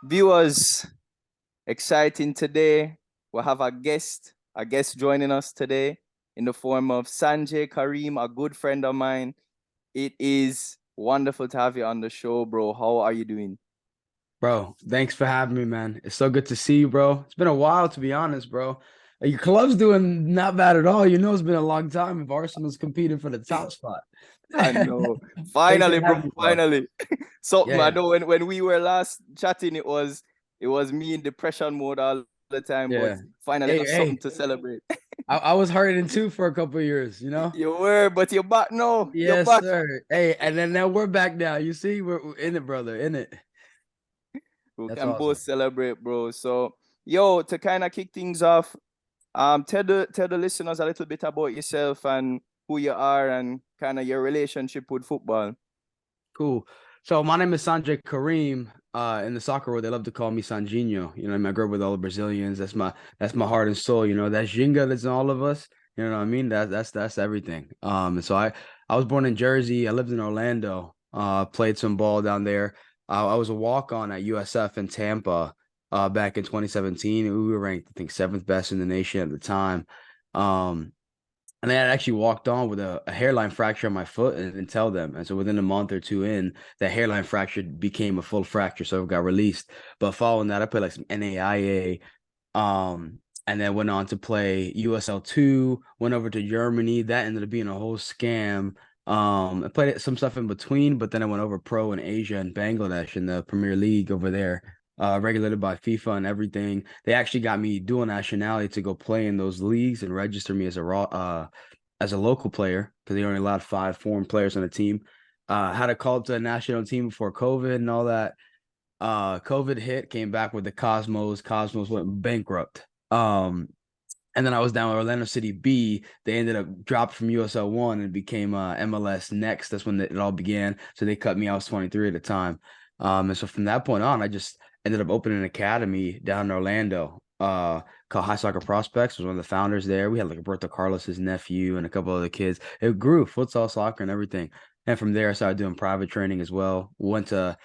Viewers, exciting today. We have a guest joining us today in the form of Sanjay Karim, a good friend of mine. It is wonderful to have you on the show, bro. How are you doing? Bro, thanks for having me, man. It's so good to see you, bro. It's been a while, to be honest, bro. Your club's doing not bad at all. You know, it's been a long time if Arsenal's competing for the top spot. I know. Thanks Finally, for bro. having me, bro. Finally. Something I Yeah, know when we were last chatting, it was me in depression mode all the time, but yeah. finally Hey, got something hey, to celebrate. I was hurting too for a couple of years, you know? You were, but you're back now. You're Yes, back. sir. Hey, and then now we're back now. You see, we're in it, brother, in it. We That's can both awesome. celebrate, bro. So, yo, to kind of kick things off, tell the listeners a little bit about yourself and who you are and kind of your relationship with football. Cool. So my name is Sanjay Karim. In the soccer world, they love to call me Sanjinho. You know, I grew up with all the Brazilians. That's my heart and soul. You know, that Ginga that's in all of us. You know what I mean? That's everything. And so I was born in Jersey. I lived in Orlando. Played some ball down there. I was a walk on at USF in Tampa. Back in 2017, we were ranked, I think, seventh best in the nation at the time. Um, and I had actually walked on with a hairline fracture on my foot and didn't tell them. And so within a month or two in, that hairline fracture became a full fracture. So it got released. But following that, I played like some NAIA, and then went on to play USL2, went over to Germany. That ended up being a whole scam. I played some stuff in between, but then I went over pro in Asia and Bangladesh in the Premier League over there, regulated by FIFA and everything. They actually got me dual nationality to go play in those leagues and register me as a local player because they only allowed five foreign players on the team. Had a call up to the national team before COVID and all that. COVID hit, came back with the Cosmos. Cosmos went bankrupt. And then I was down with Orlando City B. They ended up dropped from USL One and became MLS Next. That's when it all began. So they cut me. I was 23 at the time. And so from that point on, I just ended up opening an academy down in Orlando. Called High Soccer Prospects. Was one of the founders there. We had like Roberto Carlos's nephew and a couple other kids. It grew futsal, soccer, and everything. And from there, I started doing private training as well. Went to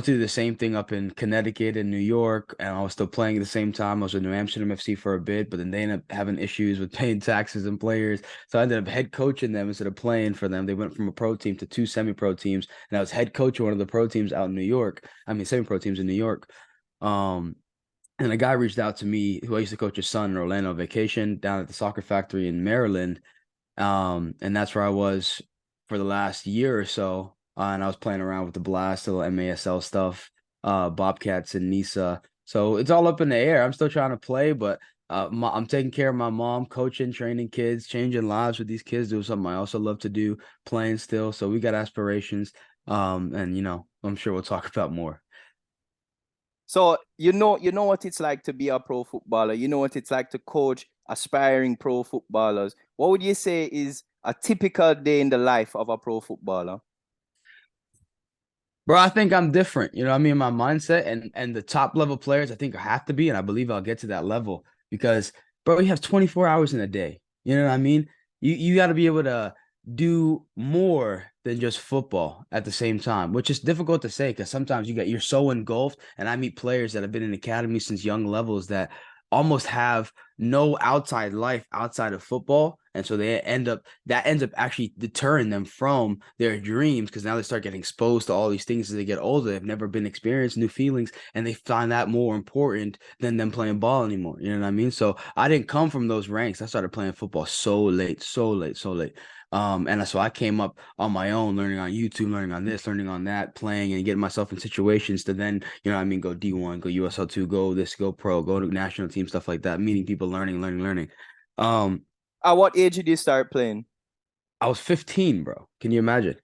do the same thing up in Connecticut and New York, and I was still playing at the same time. I was with New Amsterdam FC for a bit, but then they ended up having issues with paying taxes and players. So I ended up head coaching them instead of playing for them. They went from a pro team to two semi-pro teams, and I was head coach of one of the pro teams out in New York. I mean, semi-pro teams in New York. Um, and a guy reached out to me who I used to coach his son in Orlando vacation down at the soccer factory in Maryland. And that's where I was for the last year or so. And I was playing around with the Blast, little MASL stuff, Bobcats and Nisa. So it's all up in the air. I'm still trying to play, but I'm taking care of my mom, coaching, training kids, changing lives with these kids, doing something I also love to do, playing still. So we got aspirations. And I'm sure we'll talk about more. So you know what it's like to be a pro footballer. You know what it's like to coach aspiring pro footballers. What would you say is a typical day in the life of a pro footballer? Bro, I think I'm different. You know what I mean? My mindset and the top level players I think have to be, and I believe I'll get to that level because bro, you have 24 hours in a day. You know what I mean? You got to be able to do more than just football at the same time, which is difficult to say because sometimes you're so engulfed, and I meet players that have been in academy since young levels that almost have no outside life outside of football. And so that ends up actually deterring them from their dreams because now they start getting exposed to all these things as they get older. They've never been experienced new feelings, and they find that more important than them playing ball anymore. You know what I mean? So I didn't come from those ranks. I started playing football so late, so late, so late. And so I came up on my own, learning on YouTube, learning on this, learning on that, playing and getting myself in situations to then, you know what I mean, go D1, go USL2, go this, go pro, go to national team, stuff like that, meeting people, learning. Um, At what age did you start playing? I was 15, bro. Can you imagine?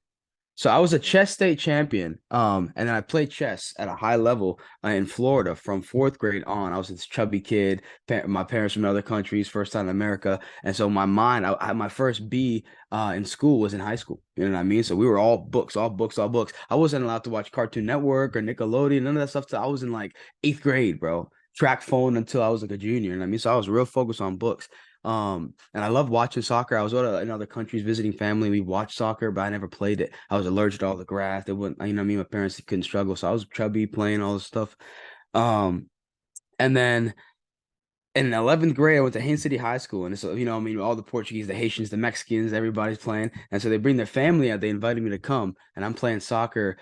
So I was a chess state champion. And then I played chess at a high level in Florida from fourth grade on. I was this chubby kid. My parents from other countries, first time in America, and so my mind, I my first B in school was in high school. You know what I mean? So we were all books, all books, all books. I wasn't allowed to watch Cartoon Network or Nickelodeon, none of that stuff. Till I was in like eighth grade, bro. Track phone until I was like a junior. You know what I mean? So I was real focused on books. And I love watching soccer. I was in other countries visiting family. We watched soccer, but I never played it. I was allergic to all the grass. They wouldn't, you know what I mean? My parents couldn't struggle. So I was chubby playing all this stuff. And then in 11th grade, I went to Haines City High School, and so I mean, all the Portuguese, the Haitians, the Mexicans, everybody's playing, and so they bring their family out. They invited me to come, and I'm playing soccer,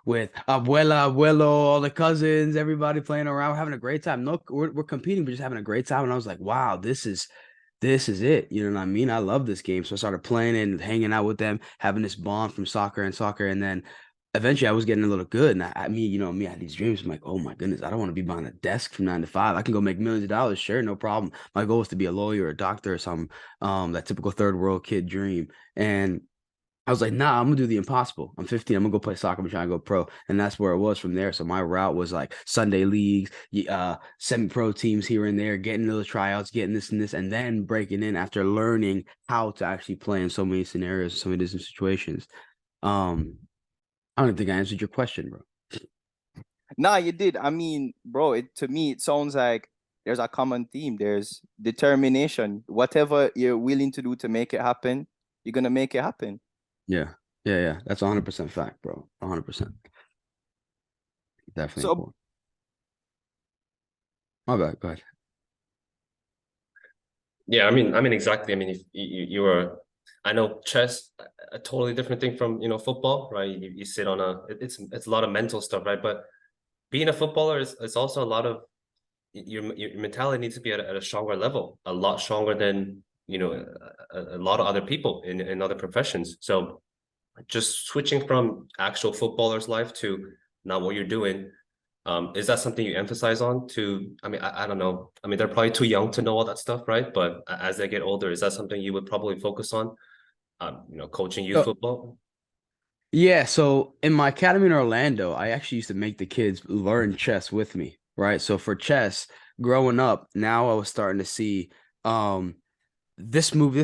with abuela, abuelo, all the cousins, everybody playing around, we're having a great time. No, we're competing, but just having a great time. And I was like, wow, this is it. You know what I mean? I love this game. So I started playing and hanging out with them, having this bond from soccer. And then eventually I was getting a little good. And I had these dreams. I'm like, oh my goodness, I don't want to be behind a desk from 9 to 5. I can go make millions of dollars. Sure, no problem. My goal was to be a lawyer or a doctor or some that typical third world kid dream. And I was like, nah, I'm gonna do the impossible. I'm 15. I'm gonna go play soccer. I'm trying to go pro, and that's where it was from there. So my route was like Sunday leagues, semi-pro teams here and there, getting those tryouts, getting this and this, and then breaking in after learning how to actually play in so many scenarios, so many different situations. I don't think I answered your question, bro. Nah, you did. I mean, bro, to me it sounds like there's a common theme. There's determination. Whatever you're willing to do to make it happen, you're gonna make it happen. Yeah, yeah. That's 100% fact, bro. 100%. Definitely So important. My bad. Go ahead. Yeah, I mean, exactly. I mean, if you were, I know chess, a totally different thing from, football, right? You sit on it's a lot of mental stuff, right? But being a footballer is also a lot of your mentality needs to be at a stronger level, a lot stronger than, a lot of other people in other professions. So just switching from actual footballer's life to now what you're doing, is that something you emphasize on to, I mean, I don't know. I mean, they're probably too young to know all that stuff, right? But as they get older, is that something you would probably focus on, coaching youth So, football? yeah, so in my academy in Orlando, I actually used to make the kids learn chess with me, right? So for chess, growing up, now I was starting to see um this move,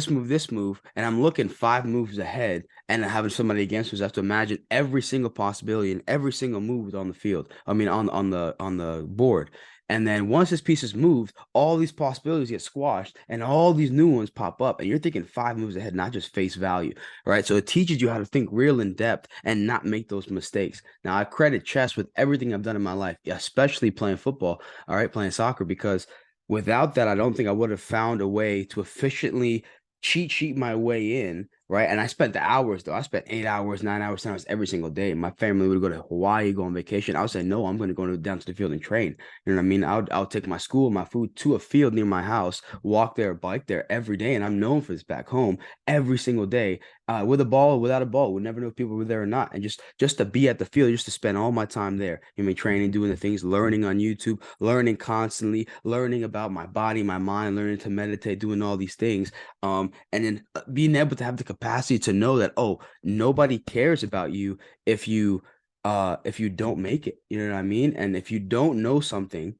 and I'm looking 5 moves ahead, and having somebody against me, so I have to imagine every single possibility and every single move on the field. I mean, on the board. And then once this piece is moved, all these possibilities get squashed, and all these new ones pop up, and you're thinking 5 moves ahead, not just face value, right? So it teaches you how to think real in depth and not make those mistakes. Now, I credit chess with everything I've done in my life, especially playing football, all right, playing soccer, because without that, I don't think I would have found a way to efficiently cheat sheet my way in, right? And I spent the hours though. I spent 8 hours, 9 hours, 10 hours every single day. My family would go to Hawaii, go on vacation. I would say, no, I'm going to go down to the field and train. You know what I mean? I'll take my school, my food to a field near my house, walk there, bike there every day. And I'm known for this back home every single day, with a ball, without a ball. We'd never know if people were there or not. And just to be at the field, just to spend all my time there. You mean training, doing the things, learning on YouTube, learning constantly, learning about my body, my mind, learning to meditate, doing all these things. And then being able to have the capacity to know that, oh, nobody cares about you if you don't make it. You know what I mean? And if you don't know something,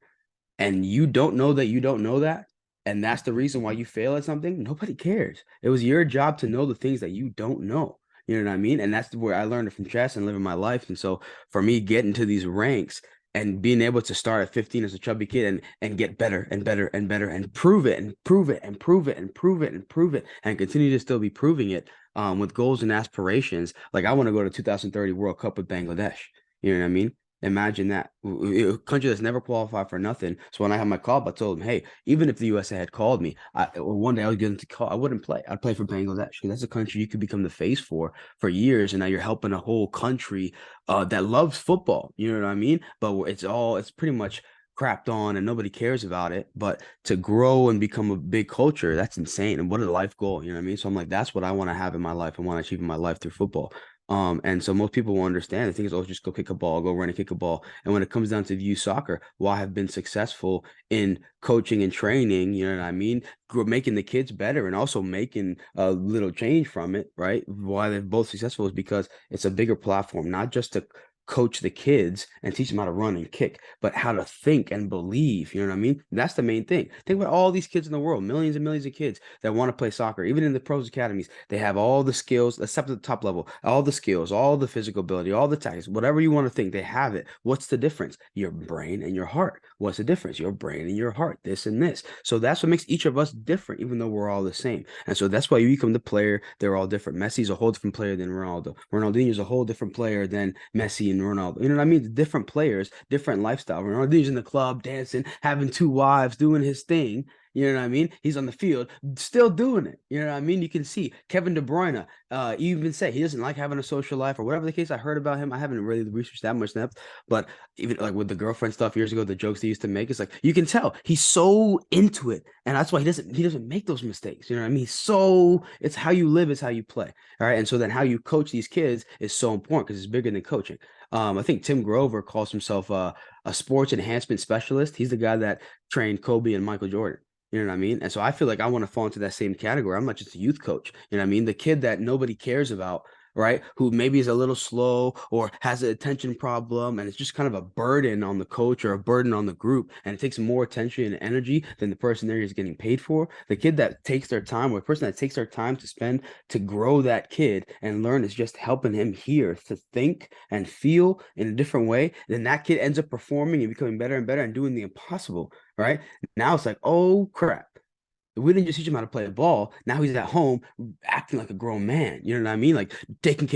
and you don't know that you don't know that, and that's the reason why you fail at something, nobody cares. It was your job to know the things that you don't know. You know what I mean? And that's where I learned it from chess and living my life. And so for me, getting to these ranks and being able to start at 15 as a chubby kid and get better and better and better and prove it and prove it and prove it and prove it and prove it and continue to still be proving it, with goals and aspirations. Like, I want to go to 2030 World Cup with Bangladesh. You know what I mean? Imagine that. A country that's never qualified for nothing. So when I had my call up, I told them, hey, even if the USA had called me, one day I was getting to call, I wouldn't play. I'd play for Bangladesh, because that's a country you could become the face for years. And now you're helping a whole country that loves football. You know what I mean? But it's pretty much crapped on and nobody cares about it. But to grow and become a big culture, that's insane. And what a life goal. You know what I mean? So I'm like, that's what I want to have in my life. I want to achieve in my life through football. And so most people will understand. The thing is, oh, just go kick a ball, go run and kick a ball. And when it comes down to youth soccer, while I have been successful in coaching and training, you know what I mean, making the kids better and also making a little change from it, right? Why they're both successful is because it's a bigger platform, not just to coach the kids and teach them how to run and kick, but how to think and believe. You know what I mean? That's the main thing. Think about all these kids in the world, millions and millions of kids that want to play soccer, even in the pros academies. They have all the skills, except at the top level, all the skills, all the physical ability, all the tactics, whatever you want to think, they have it. What's the difference? Your brain and your heart. What's the difference? Your brain and your heart, this and this. So that's what makes each of us different, even though we're all the same. And so that's why you become the player. They're all different. Messi's a whole different player than Ronaldo. Ronaldinho's a whole different player than Messi and Ronaldo. You know what I mean? Different players, different lifestyle. Ronaldo's in the club, dancing, having 2 wives, doing his thing. You know what I mean? He's on the field, still doing it. You know what I mean? You can see Kevin De Bruyne. Even say he doesn't like having a social life or whatever the case. I heard about him. I haven't really researched that much depth, but even like with the girlfriend stuff years ago, the jokes they used to make, it's like you can tell he's so into it, and that's why he doesn't make those mistakes. You know what I mean? It's how you live, it's how you play. All right, and so then how you coach these kids is so important because it's bigger than coaching. I think Tim Grover calls himself a sports enhancement specialist. He's the guy that trained Kobe and Michael Jordan. You know what I mean? And so I feel like I want to fall into that same category. I'm not just a youth coach. You know what I mean? The kid that nobody cares about, right? Who maybe is a little slow or has an attention problem, and it's just kind of a burden on the coach or a burden on the group, and it takes more attention and energy than the person there is getting paid for. The kid that takes their time, or the person that takes their time to spend to grow that kid and learn, is just helping him here to think and feel in a different way. Then that kid ends up performing and becoming better and better and doing the impossible, right? Now it's like, oh crap. We didn't just teach him how to play a ball. Now he's at home acting like a grown man. You know what I mean? Like taking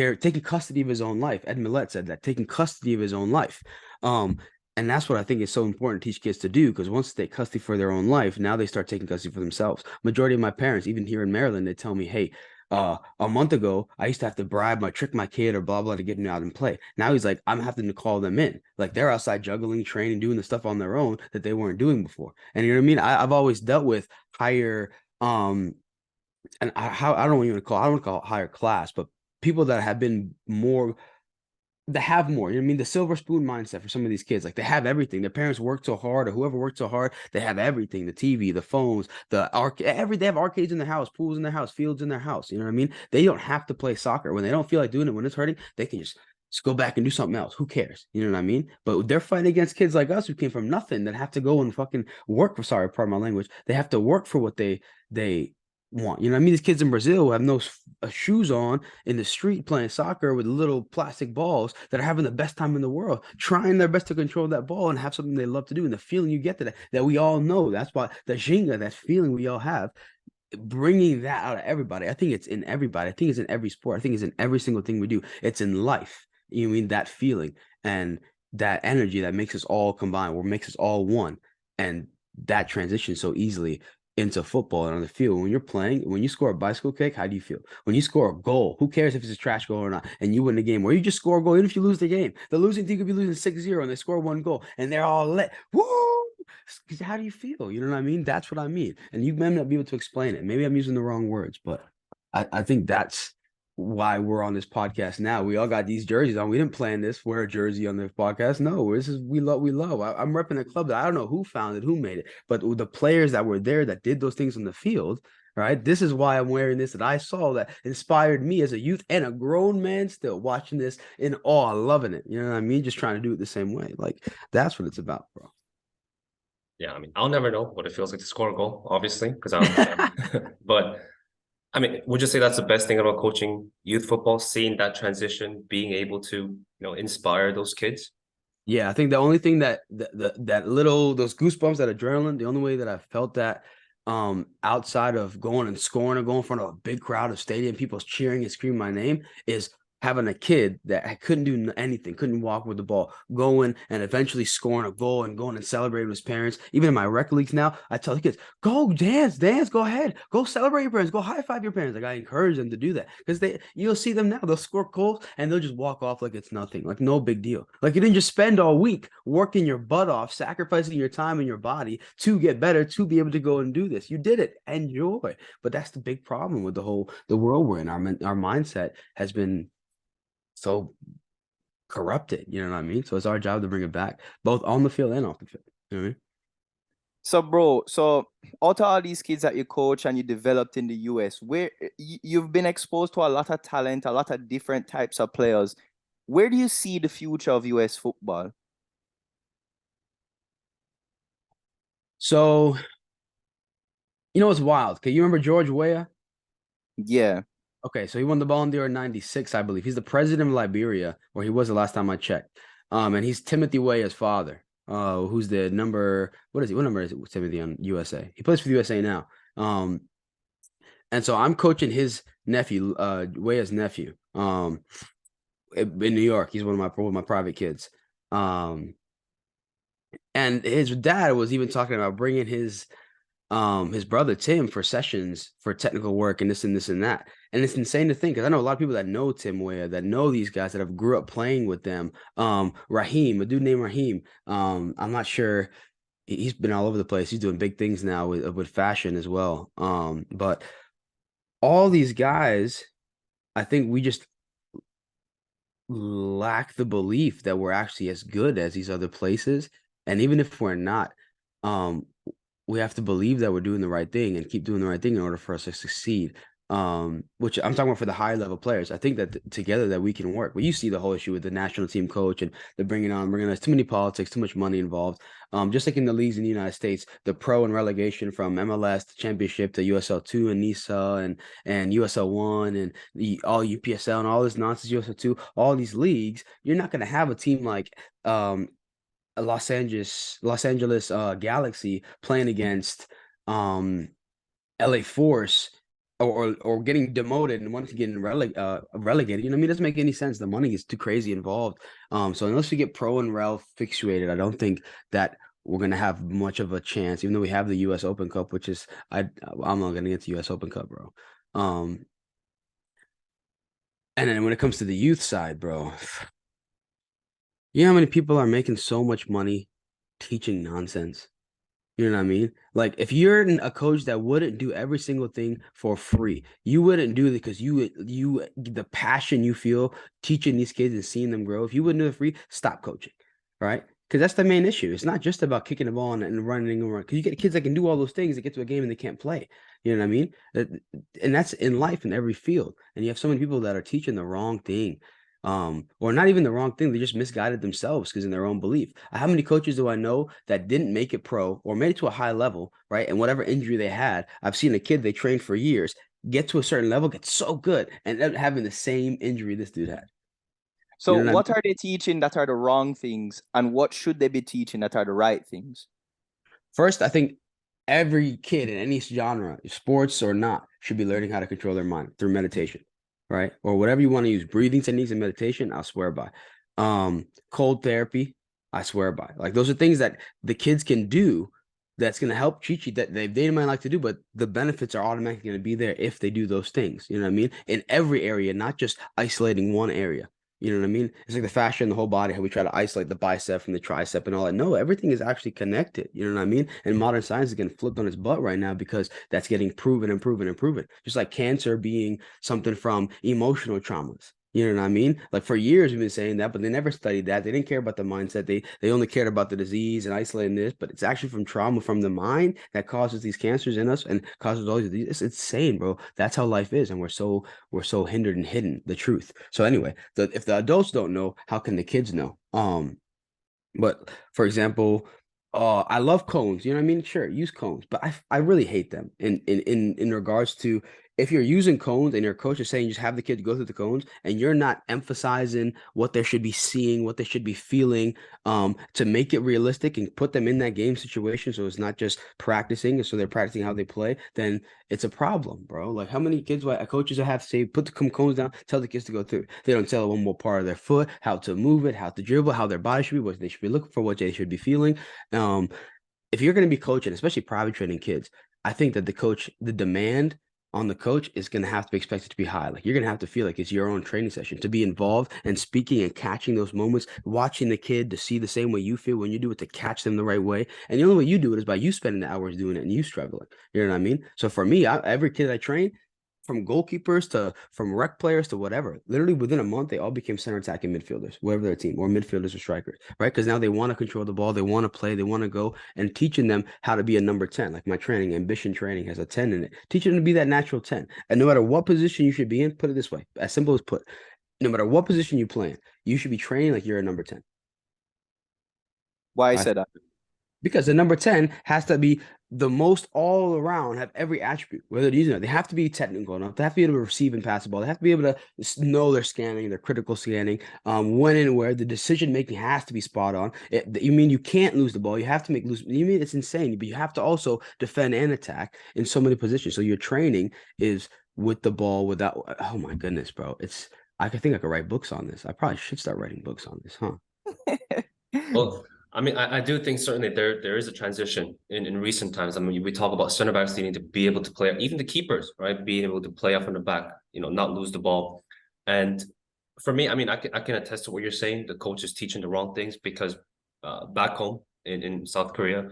custody of his own life. Ed Millett said that, taking custody of his own life. And that's what I think is so important to teach kids to do, because once they take custody for their own life, now they start taking custody for themselves. Majority of my parents, even here in Maryland, they tell me, hey, a month ago, I used to have to trick my kid or blah, blah, to get him out and play. Now he's like, I'm having to call them in. Like they're outside juggling, training, doing the stuff on their own that they weren't doing before. And you know what I mean? I've always dealt with higher, and I don't want to call it higher class, but people that have been more, that have more. You know what I mean? The silver spoon mindset for some of these kids. Like they have everything. Their parents worked so hard, or whoever worked so hard, they have everything. The TV, the phones, they have arcades in their house, pools in their house, fields in their house. You know what I mean? They don't have to play soccer. When they don't feel like doing it, when it's hurting, they can just go back and do something else. Who cares? You know what I mean? But they're fighting against kids like us who came from nothing, that have to go and fucking work for, sorry, pardon my language. They have to work for what they want. You know what I mean? These kids in Brazil who have no shoes on in the street playing soccer with little plastic balls, that are having the best time in the world, trying their best to control that ball and have something they love to do. And the feeling you get that we all know, that's why the Jenga, that feeling we all have, bringing that out of everybody. I think it's in everybody. I think it's in every sport. I think it's in every single thing we do. It's in life. You know what I mean? That feeling and that energy that makes us all combine, or makes us all one. And that transitions so easily into football and on the field. When you're playing, when you score a bicycle kick, how do you feel? When you score a goal, who cares if it's a trash goal or not, and you win the game, or you just score a goal, even if you lose the game, the losing team could be losing 6-0 and they score 1 goal and they're all lit. Woo! How do you feel? You know what I mean? That's what I mean. And you may not be able to explain it. Maybe I'm using the wrong words, but I think that's why we're on this podcast now. We all got these jerseys on. We didn't plan this, wear a jersey on this podcast. No, this is we love. I'm repping a club that I don't know who founded, who made it, but the players that were there that did those things on the field, right? This is why I'm wearing this, that I saw, that inspired me as a youth and a grown man still watching this in awe, loving it. You know what I mean? Just trying to do it the same way. Like that's what it's about, bro. Yeah, I mean, I'll never know what it feels like to score a goal, obviously, because I'm but I mean, would you say that's the best thing about coaching youth football, seeing that transition, being able to, inspire those kids? Yeah, I think the only thing that those goosebumps, that adrenaline, the only way that I felt that outside of going and scoring or going in front of a big crowd of stadium, people cheering and screaming my name, is having a kid that couldn't do anything, couldn't walk with the ball, going and eventually scoring a goal and going and celebrating with his parents. Even in my rec leagues now, I tell the kids, go dance, go ahead, go celebrate your parents, go high five your parents. Like I encourage them to do that, because you'll see them now, they'll score goals and they'll just walk off like it's nothing, like no big deal. Like you didn't just spend all week working your butt off, sacrificing your time and your body to get better, to be able to go and do this. You did it, enjoy. But that's the big problem with the world we're in. Our mindset has been so corrupted, you know what I mean? So it's our job to bring it back, both on the field and off the field. You know what I mean? So, bro, out of all these kids that you coach and you developed in the US, where you've been exposed to a lot of talent, a lot of different types of players, where do you see the future of US football? So, it's wild. Okay, you remember George Weah? Yeah. Okay, so he won the Ballon d'Or in '96, I believe. He's the president of Liberia, or he was the last time I checked. And he's Timothy Weah's father, who's the number. What is he? What number is it, Timothy, on USA? He plays for the USA now. And so I'm coaching his nephew, Weah's nephew. in New York. He's one of my private kids. And his dad was even talking about bringing his brother Tim for sessions for technical work and this and that. And it's insane to think, because I know a lot of people that know Tim Weah, that know these guys, that have grew up playing with them. Raheem, a dude named Raheem. I'm not sure. He's been all over the place. He's doing big things now with fashion as well. But all these guys, I think we just lack the belief that we're actually as good as these other places. And even if we're not, um, we have to believe that we're doing the right thing and keep doing the right thing in order for us to succeed. Which I'm talking about for the high level players. I think that together that we can work. But you see the whole issue with the national team coach and they're bringing us too many politics, too much money involved. Just like in the leagues in the United States, the pro and relegation from MLS to championship to USL2 and NISA and USL1 and all UPSL and all this nonsense, USL2, all these leagues, you're not going to have a team like a Los Angeles Galaxy playing against LA Force or getting demoted and wanting to get relegated. You know what I mean? It doesn't make any sense. The money is too crazy involved. So unless we get pro and rel fixated, I don't think that we're gonna have much of a chance, even though we have the US Open Cup, which is I'm not gonna get the US Open Cup, bro. And then when it comes to the youth side, bro, you know how many people are making so much money teaching nonsense? You know what I mean? Like, if you're a coach that wouldn't do every single thing for free, you wouldn't do it because the passion you feel teaching these kids and seeing them grow. If you wouldn't do it free, stop coaching, right? Because that's the main issue. It's not just about kicking the ball and running around. Because you get kids that can do all those things that get to a game and they can't play. You know what I mean? And that's in life in every field. And you have so many people that are teaching the wrong thing. Or not even the wrong thing. They just misguided themselves because in their own belief. How many coaches do I know that didn't make it pro or made it to a high level, right? And whatever injury they had, I've seen a kid they trained for years get to a certain level, get so good, and end up having the same injury this dude had. So You know what are they teaching that are the wrong things, and what should they be teaching that are the right things? First, I think every kid in any genre, sports or not, should be learning how to control their mind through meditation, right? Or whatever you want to use, breathing techniques and meditation, I'll swear by. Cold therapy, I swear by. Like, those are things that the kids can do that's going to help Chi that they might like to do, but the benefits are automatically going to be there if they do those things. You know what I mean? In every area, not just isolating one area. You know what I mean? It's like the fascia in the whole body, how we try to isolate the bicep from the tricep and all that. No, everything is actually connected. You know what I mean? And modern science is getting flipped on its butt right now because that's getting proven and proven and proven. Just like cancer being something from emotional traumas. You know what I mean? Like, for years we've been saying that, but they never studied that. They didn't care about the mindset. They only cared about the disease and isolating this, but it's actually from trauma from the mind that causes these cancers in us and causes all these. It's insane, bro. That's how life is, and we're so hindered and hidden the truth. So anyway, if the adults don't know, how can the kids know? But for example, I love cones. You know what I mean? Sure, use cones, but I really hate them in regards to, if you're using cones and your coach is saying just have the kids go through the cones and you're not emphasizing what they should be seeing, what they should be feeling, to make it realistic and put them in that game situation, so it's not just practicing, so they're practicing how they play, then it's a problem, bro. Like, how many kids, coaches have to say, put the cones down, tell the kids to go through. They don't tell one more part of their foot, how to move it, how to dribble, how their body should be, what they should be looking for, what they should be feeling. If you're going to be coaching, especially private training kids, I think that the demand on the coach is going to have to be expected to be high. Like, you're going to have to feel like it's your own training session, to be involved and speaking and catching those moments, watching the kid to see the same way you feel when you do it, to catch them the right way. And the only way you do it is by you spending the hours doing it and you struggling. You know what I mean? So for me, every kid I train, from goalkeepers to from rec players to whatever, literally within a month, they all became center attacking midfielders, whatever their team, or midfielders or strikers, right? Because now they want to control the ball, they want to play, they want to go, and teaching them how to be a number 10. Like, my training, ambition training, has a 10 in it, teaching them to be that natural 10. And no matter what position you should be in, put it this way, as simple as put, no matter what position you play in, you should be training like you're a number 10. Why I said that? Because the number 10 has to be the most all around, have every attribute, whether they're using it. They have to be technical enough. They have to be able to receive and pass the ball. They have to be able to know their scanning, their critical scanning, when and where. The decision making has to be spot on. You mean you can't lose the ball? You have to you mean it's insane, but you have to also defend and attack in so many positions. So your training is with the ball, without. Oh my goodness, bro! I could think I could write books on this. I probably should start writing books on this, huh? Well, I mean, I do think certainly there is a transition in recent times. I mean, we talk about center backs needing to be able to play, even the keepers, right? Being able to play off on the back, not lose the ball. And for me, I mean, I can attest to what you're saying. The coach is teaching the wrong things because back home in South Korea,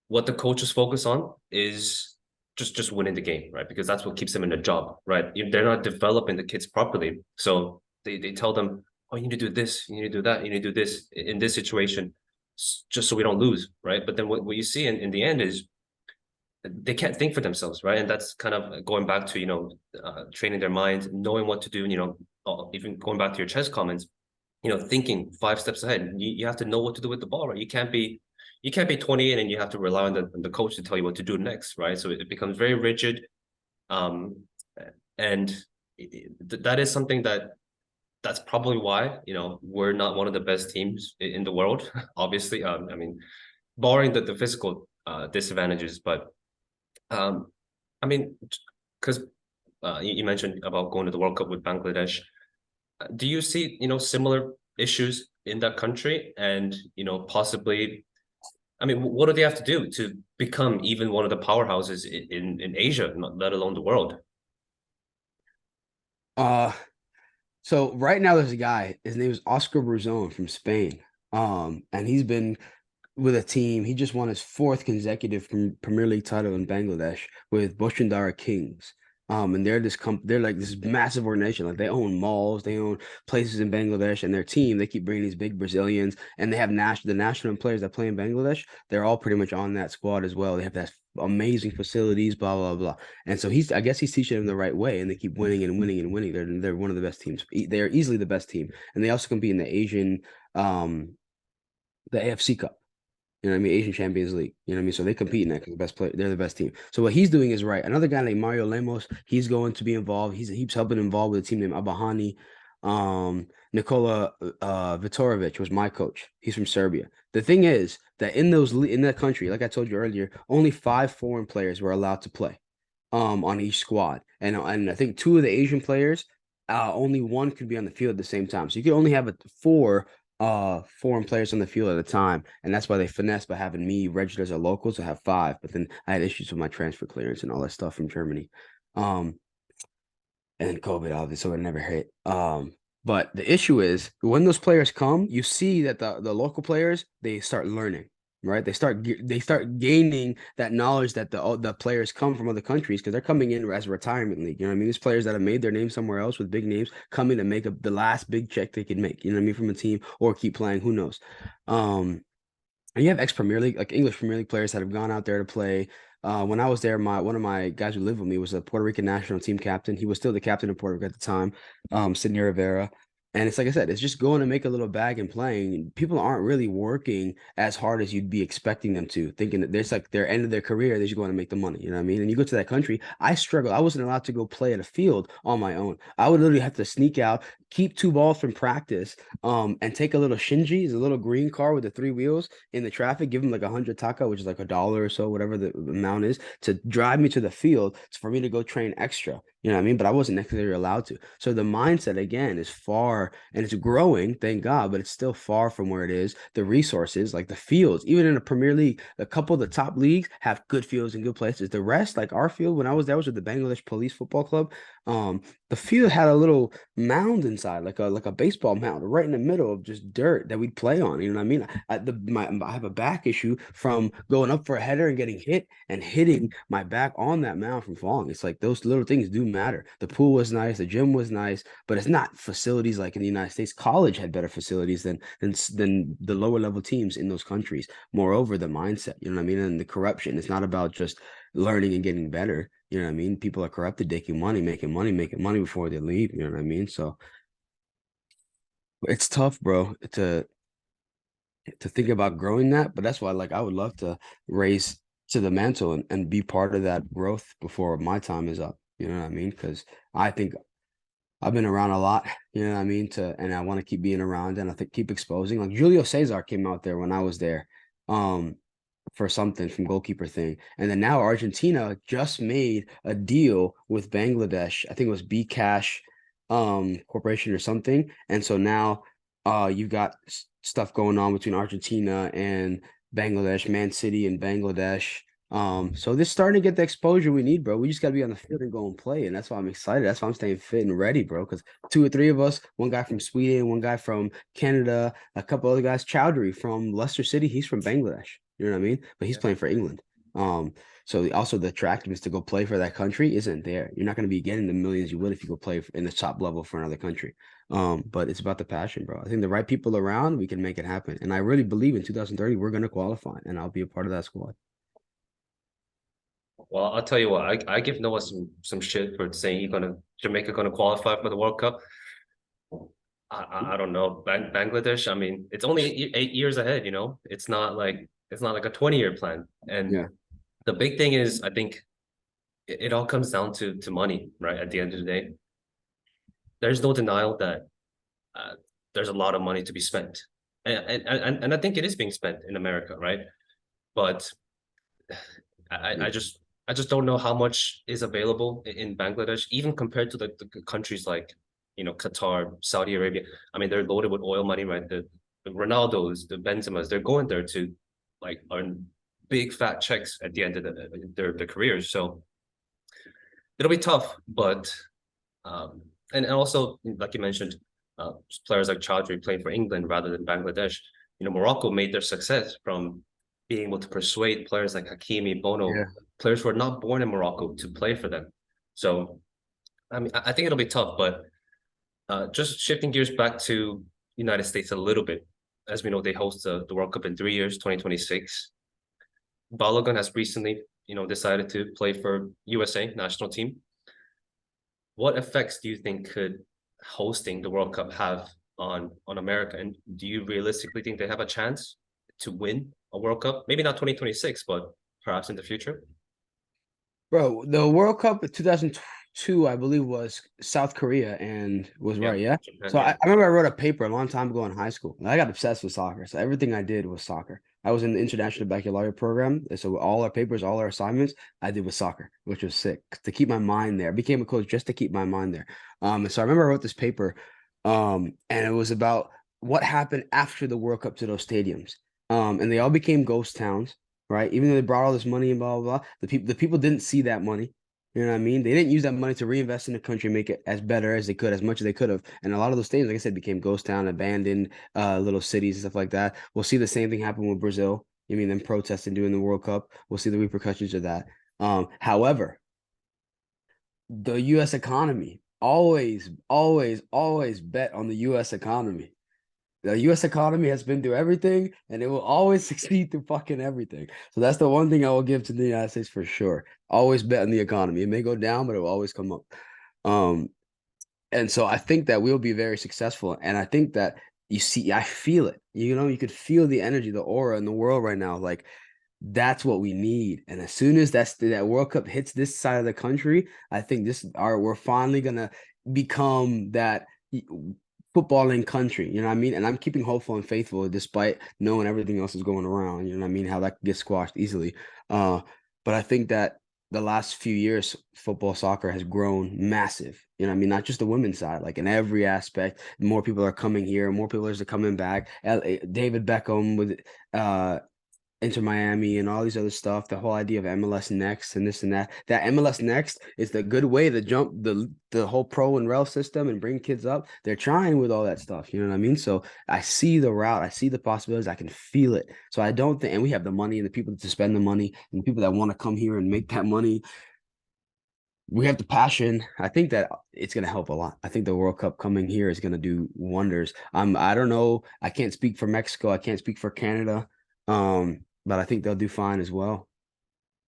what the coaches focus on is just winning the game, right? Because that's what keeps them in a job, right? They're not developing the kids properly. So they tell them, oh, you need to do this, you need to do that, you need to do this in this situation, just so we don't lose, right? But then what you see in the end is they can't think for themselves, right? And that's kind of going back to, training their mind, knowing what to do, even going back to your chess comments, thinking 5 steps ahead. You have to know what to do with the ball, right? You can't be 28 and you have to rely on the coach to tell you what to do next, right? So it becomes very rigid. And that is something that's probably why, we're not one of the best teams in the world, obviously. I mean, barring the physical disadvantages, but I mean, because you mentioned about going to the World Cup with Bangladesh. Do you see, similar issues in that country? And, possibly, I mean, what do they have to do to become even one of the powerhouses in Asia, let alone the world? So right now there's a guy, his name is Oscar Bruzon from Spain. And he's been with a team. He just won his fourth consecutive Premier League title in Bangladesh with Bosundara Kings. And they're like this massive organization. Like they own malls, they own places in Bangladesh, and their team, they keep bringing these big Brazilians, and they have the national players that play in Bangladesh. They're all pretty much on that squad as well. They have that amazing facilities, blah blah blah. And so I guess he's teaching them the right way, and they keep winning and winning and winning. They're one of the best teams. They're easily the best team, and they also compete in the the AFC Cup. You know what I mean? Asian Champions League. You know what I mean? So they compete in that because the best player, they're the best team. So what he's doing is right. Another guy named Mario Lemos, he's going to be involved. He's helping involved with a team named Abahani. Nikola Vitorovic was my coach. He's from Serbia. The thing is that in that country, like I told you earlier, only 5 foreign players were allowed to play on each squad. And I think 2 of the Asian players, only one could be on the field at the same time. So you could only have 4 foreign players on the field at a time, and that's why they finessed by having me registered as a local to have 5. But then I had issues with my transfer clearance and all that stuff from Germany, and COVID obviously, so it never hit. But the issue is when those players come, you see that the local players, they start learning, right? They start gaining that knowledge that the players come from other countries because they're coming in as a retirement league. You know what I mean? These players that have made their name somewhere else with big names coming to make the last big check they can make. You know what I mean? From a team or keep playing. Who knows? And you have ex-Premier League, like English Premier League players that have gone out there to play. When I was there, one of my guys who lived with me was a Puerto Rican national team captain. He was still the captain of Puerto Rico at the time, Sidney Rivera. And it's like I said, it's just going to make a little bag and playing. People aren't really working as hard as you'd be expecting them to, thinking that there's like their end of their career, they're just going to make the money. You know what I mean? And you go to that country, I struggle. I wasn't allowed to go play at a field on my own. I would literally have to sneak out, keep 2 balls from practice, and take a little shinji, is a little green car with the 3 wheels in the traffic, give them like 100 taka, which is like $1 or so, whatever the amount is, to drive me to the field for me to go train extra. You know what I mean? But I wasn't necessarily allowed to. So the mindset again is far, and it's growing, thank God, but it's still far from where it is. The resources, like the fields, even in the Premier League, a couple of the top leagues have good fields and good places. The rest, like our field, when I was there, was with the Bangladesh Police Football Club. The field had a little mound inside, like a baseball mound, right in the middle of just dirt that we'd play on. You know what I mean? I have a back issue from going up for a header and getting hit and hitting my back on that mound from falling. It's like those little things do matter. The pool was nice, the gym was nice, but it's not facilities like in the United States. College had better facilities than the lower level teams in those countries. Moreover, the mindset, you know what I mean, and the corruption. It's not about just learning and getting better. You know what I mean? People are corrupted, making money before they leave. You know what I mean? So it's tough, bro, to think about growing that. But that's why, like, I would love to raise to the mantle and be part of that growth before my time is up. You know what I mean? Because I think I've been around a lot, you know what I mean? And I want to keep being around, and I think keep exposing. Like Julio Cesar came out there when I was there, for something from goalkeeper thing. And then now Argentina just made a deal with Bangladesh. I think it was B Cash. corporation or something. And so now you've got stuff going on between Argentina and Bangladesh, Man City and Bangladesh. So this starting to get the exposure we need, bro. We just gotta be on the field and go and play. And that's why I'm excited. That's why I'm staying fit and ready, bro. Because 2 or 3 of us, one guy from Sweden, one guy from Canada, a couple other guys, Chowdhury from Leicester City, he's from Bangladesh. You know what I mean? But he's playing for England. So also the attractiveness to go play for that country isn't there. You're not going to be getting the millions you would if you go play in the top level for another country. But it's about the passion, bro. I think the right people around, we can make it happen. And I really believe in 2030, we're going to qualify, and I'll be a part of that squad. Well, I'll tell you what, I give Noah some shit for saying Jamaica gonna qualify for the World Cup. I don't know. Bangladesh, I mean, it's only 8 years ahead, you know. It's not like a 20-year plan. And Yeah. the big thing is, I think it all comes down to money, right? At the end of the day, there's no denial that there's a lot of money to be spent, and I think it is being spent in America, right? But I just don't know how much is available in Bangladesh, even compared to the countries like, you know, Qatar, Saudi Arabia. I mean, they're loaded with oil money, right? The Ronaldos, the Benzemas, they're going there to like earn big fat checks at the end of their careers. So it'll be tough, but and also like you mentioned, players like Chaudhry playing for England rather than Bangladesh. You know, Morocco made their success from being able to persuade players like Hakimi, Bono, Yeah. players who are not born in Morocco, to play for them. So, I mean, I think it'll be tough, but just shifting gears back to United States a little bit. As we know, they host the World Cup in 3 years, 2026. Balogun has recently, you know, decided to play for USA national team. What effects do you think could hosting the World Cup have on America? And do you realistically think they have a chance to win a World Cup? Maybe not 2026, but perhaps in the future. Bro, the World Cup of 2002, I believe, was South Korea and was right, yeah? Japan, So yeah. I remember I wrote a paper a long time ago in high school. And I got obsessed with soccer. So everything I did was soccer. I was in the International Baccalaureate program. And so all our papers, all our assignments, I did with soccer, which was sick to keep my mind there. I became a coach just to keep my mind there. And so I remember I wrote this paper, and it was about what happened after the World Cup to those stadiums. And they all became ghost towns, right? Even though they brought all this money and blah blah blah, the people didn't see that money. You know what I mean? They didn't use that money to reinvest in the country, make it as better as they could, as much as they could have. And a lot of those stadiums, like I said, became ghost town, abandoned little cities and stuff like that. We'll see the same thing happen with Brazil. I mean, them protesting during the World Cup. We'll see the repercussions of that. However, the U.S. economy always, always, always bet on the U.S. economy. The U.S. economy has been through everything, and it will always succeed through fucking everything. So that's the one thing I will give to the United States for sure. Always bet on the economy. It may go down, but it will always come up. And so I think that we'll be very successful. And I think that I feel it. You know, you could feel the energy, the aura in the world right now. Like that's what we need. And as soon as that World Cup hits this side of the country, I think we're finally gonna become that footballing country, you know what I mean? And I'm keeping hopeful and faithful despite knowing everything else is going around, you know what I mean? How that gets squashed easily. But I think that the last few years, football, soccer has grown massive. You know what I mean? Not just the women's side, like in every aspect. More people are coming here, more people are coming back. David Beckham with Inter Miami and all these other stuff, the whole idea of MLS Next and this and that. That MLS Next is the good way to jump the whole pro and rel system and bring kids up. They're trying with all that stuff, you know what I mean? So I see the route, I see the possibilities, I can feel it. So I don't think, and we have the money and the people to spend the money and the people that want to come here and make that money. We have the passion. I think that it's going to help a lot. I think the World Cup coming here is going to do wonders. I don't know. I can't speak for Mexico. I can't speak for Canada. But I think they'll do fine as well.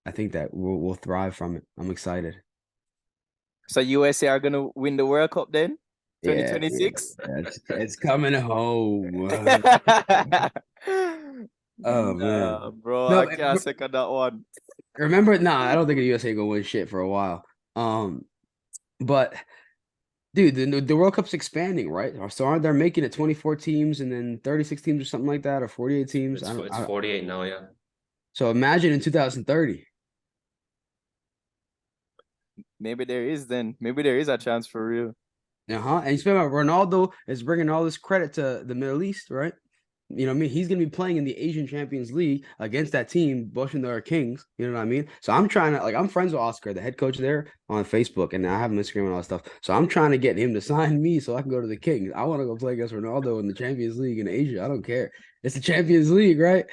I think that we'll thrive from it. I'm excited. So USA are gonna win the World Cup then? Yeah, 2026? it's coming home. Oh man. Bro, I No, can't second that one. remember, nah, I don't think the USA gonna win shit for a while. But dude, the World Cup's expanding, right? So aren't they making it 24 teams and then 36 teams or something like that, or 48 teams? It's 48 now, yeah. So imagine in 2030. Maybe there is then. Maybe there is a chance for real. And you spend Ronaldo is bringing all this credit to the Middle East, right? You know what I mean? He's going to be playing in the Asian Champions League against that team, Boston Kings. You know what I mean? So I'm trying to, like, I'm friends with Oscar, the head coach there on Facebook, and I have him Instagram and all that stuff. So I'm trying to get him to sign me so I can go to the Kings. I want to go play against Ronaldo in the Champions League in Asia. I don't care. It's the Champions League, right?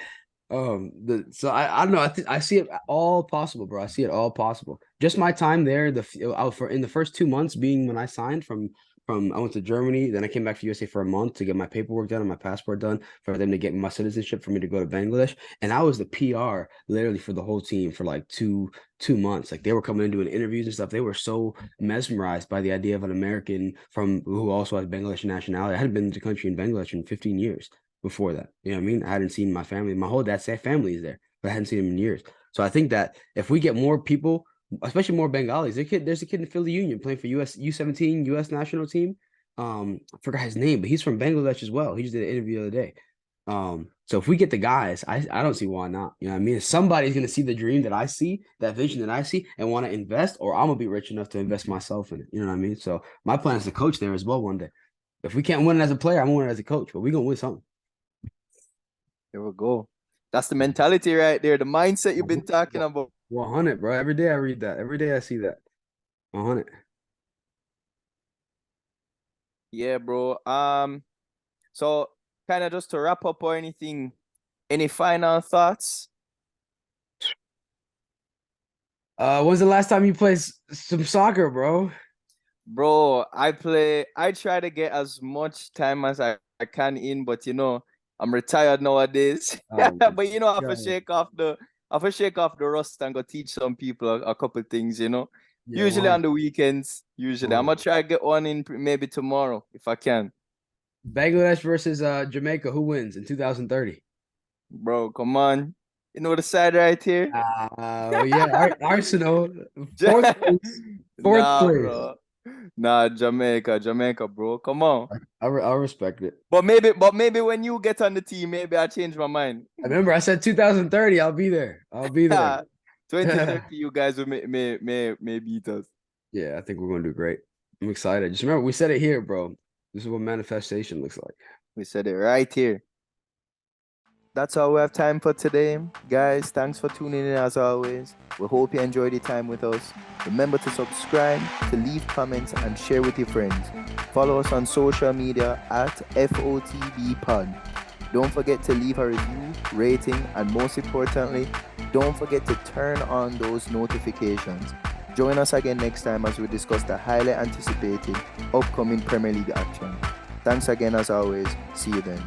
So I don't know. I see it all possible, bro. I see it all possible. Just my time there, in the first 2 months being when I signed from I went to Germany, then I came back to USA for a month to get my paperwork done and my passport done for them to get my citizenship for me to go to Bangladesh. And I was the PR literally for the whole team for like two months. Like they were coming and doing interviews and stuff. They were so mesmerized by the idea of an American from who also has Bangladeshi nationality. I hadn't been to the country in Bangladesh in 15 years before that. You know what I mean? I hadn't seen my family. My whole dad's family is there, but I hadn't seen them in years. So I think that if we get more people, especially more Bengalis, there's a kid in Philly Union playing for US U17 US national team. I forgot his name, but he's from Bangladesh as well. He just did an interview the other day. So if we get the guys, I don't see why not. You know what I mean? If somebody's gonna see the dream that I see, that vision that I see, and want to invest, or I'm gonna be rich enough to invest myself in it. You know what I mean? So my plan is to coach there as well one day. If we can't win it as a player, I'm gonna win it as a coach, but we're gonna win something. There we go. That's the mentality right there. The mindset you've been talking about. 100, bro. Every day I read that. Every day I see that. 100. Yeah, bro. So kind of just to wrap up or anything, any final thoughts? When's the last time you played some soccer, bro? Bro, I try to get as much time as I can in, but you know, I'm retired nowadays. But you know, I have to shake off the rust and go teach some people a couple things, you know. Yeah, Usually 100. on the weekends. Usually. I'm gonna try to get one in maybe tomorrow if I can. Bangladesh versus Jamaica, who wins in 2030? Bro, come on. You know the side right here? Yeah, Arsenal. Fourth place. Fourth Nah, place. bro. Nah, Jamaica, bro. Come on. I respect it. But maybe when you get on the team, maybe I change my mind. I remember I said 2030. I'll be there. 2030, you guys will may beat us. Yeah, I think we're gonna do great. I'm excited. Just remember, we said it here, bro. This is what manifestation looks like. We said it right here. That's all we have time for today. Guys, thanks for tuning in as always. We hope you enjoyed your time with us. Remember to subscribe, to leave comments, and share with your friends. Follow us on social media at FOTBpod. Don't forget to leave a review, rating, and most importantly, don't forget to turn on those notifications. Join us again next time as we discuss the highly anticipated upcoming Premier League action. Thanks again as always. See you then.